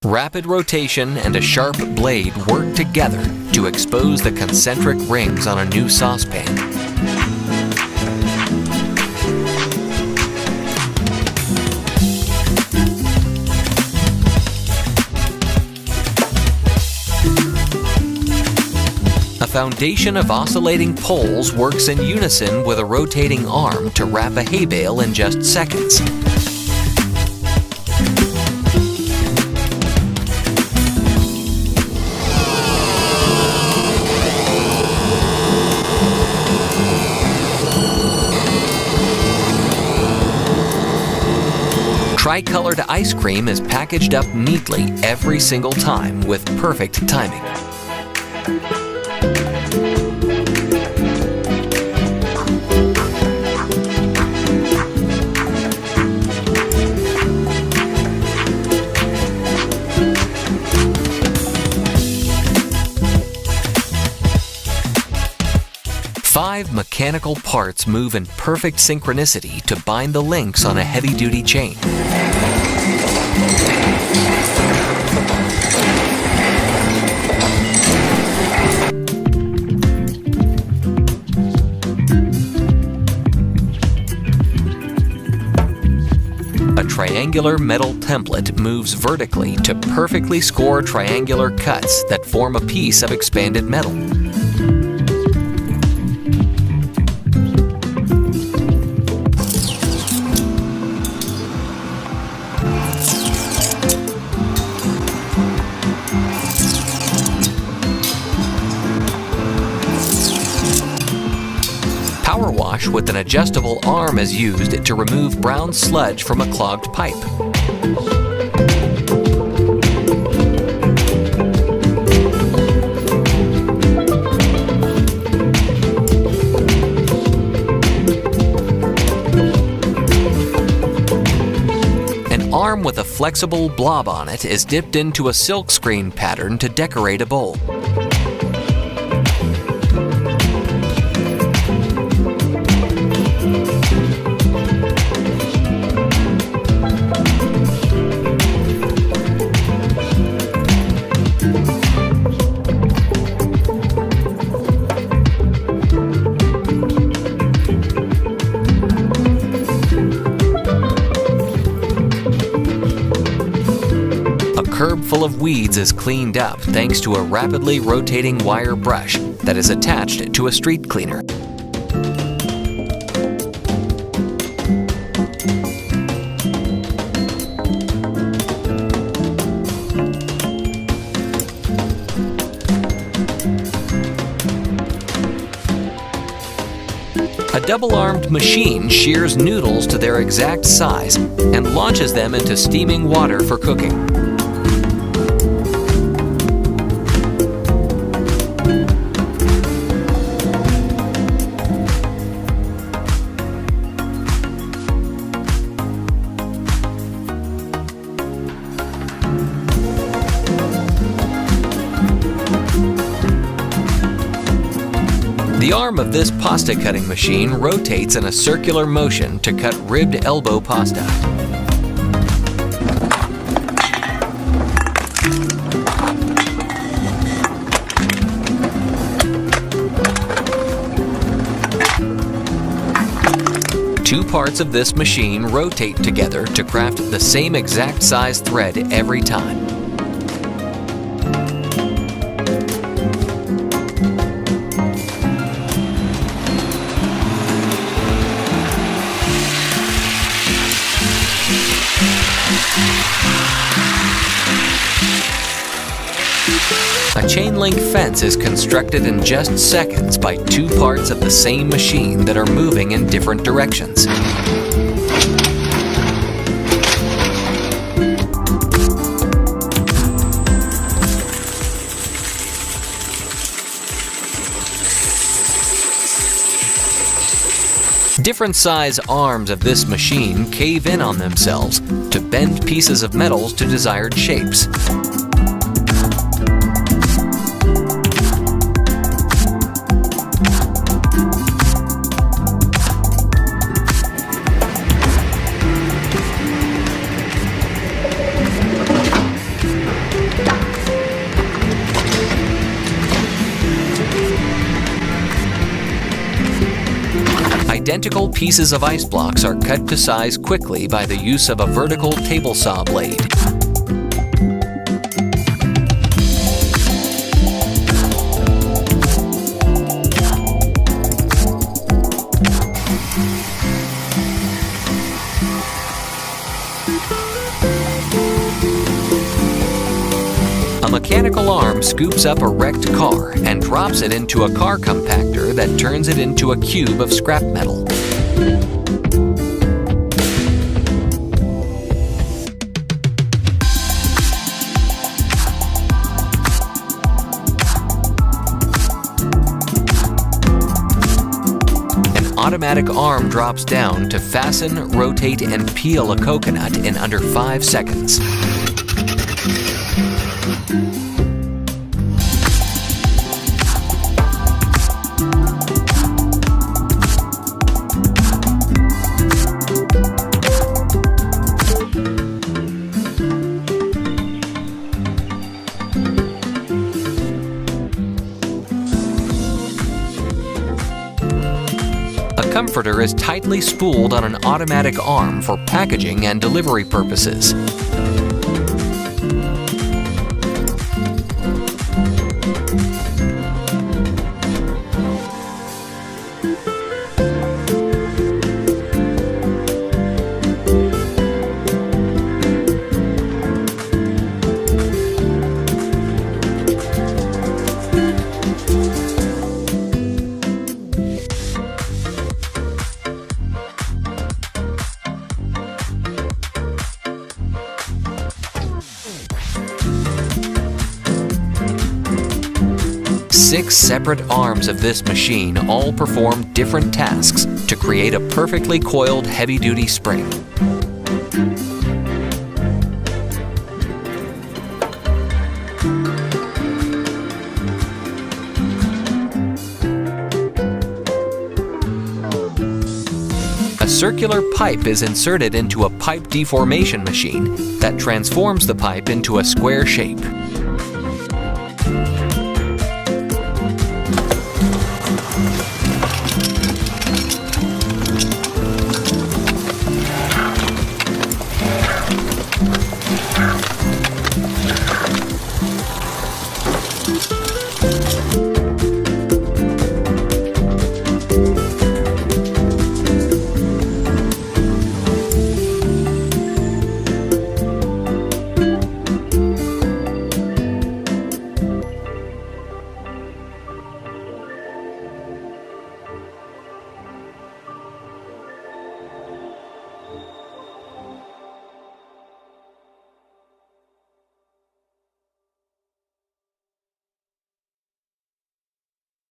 Rapid rotation and a sharp blade work together to expose the concentric rings on a new saucepan. A foundation of oscillating poles works in unison with a rotating arm to wrap a hay bale in just seconds. Tri-colored ice cream is packaged up neatly every single time with perfect timing. Five mechanical parts move in perfect synchronicity to bind the links on a heavy-duty chain. A triangular metal template moves vertically to perfectly score triangular cuts that form a piece of expanded metal. Power wash with an adjustable arm is used to remove brown sludge from a clogged pipe. An arm with a flexible blob on it is dipped into a silkscreen pattern to decorate a bowl. A curb full of weeds is cleaned up thanks to a rapidly rotating wire brush that is attached to a street cleaner. A double-armed machine shears noodles to their exact size and launches them into steaming water for cooking. The arm of this pasta cutting machine rotates in a circular motion to cut ribbed elbow pasta. Two parts of this machine rotate together to craft the same exact size thread every time. A chain link fence is constructed in just seconds by two parts of the same machine that are moving in different directions. Different size arms of this machine cave in on themselves to bend pieces of metals to desired shapes. Identical pieces of ice blocks are cut to size quickly by the use of a vertical table saw blade. A mechanical arm scoops up a wrecked car and drops it into a car compactor that turns it into a cube of scrap metal. An automatic arm drops down to fasten, rotate, and peel a coconut in under 5 seconds. A comforter is tightly spooled on an automatic arm for packaging and delivery purposes. Six separate arms of this machine all perform different tasks to create a perfectly coiled heavy-duty spring. A circular pipe is inserted into a pipe deformation machine that transforms the pipe into a square shape.